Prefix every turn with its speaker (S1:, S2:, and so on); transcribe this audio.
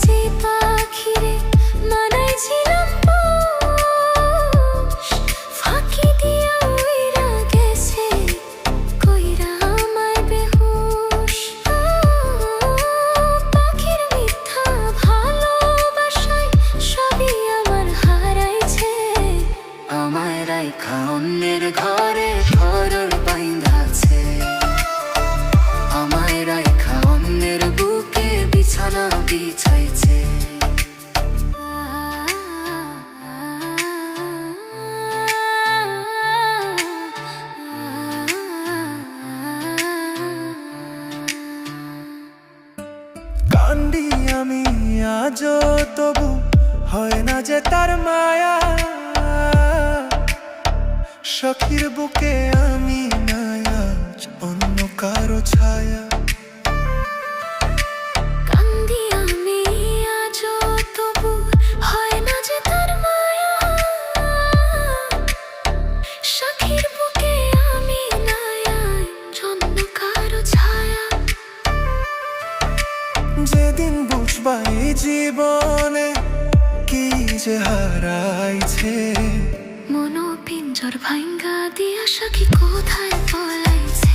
S1: যে পাখিরে মানাইছিলাম পোষ, ফাঁকি দিয়া উইরা গেছে কইরা আমায় বেহুশ। পাখির মিথ্যা ভালোবাসায় সবই আমার হারাইছে। আমায় রাইখা অন্যের ঘরে ঘর বাইন্ধাছে, আমায় রাইখা অন্যের বুকে বিছানা বিছাইছে।
S2: কান্দি আমি আজও, তবু হয় না যে তার মায়া। সখীর বুকে আমি নাই আজ অন্য কারো ছায়া।
S1: কান্দি আমি আজও, তবু হয় না যে তার মায়া। সখীর বুকে আমি নাই আজ অন্য কারো ছায়া।
S2: যেদিন বুঝবা এই জীবনে কি যে হারাইছে,
S1: মনো পিঞ্জর ভাঙ্গা দিয়া সখী কোথায় পলাইছে।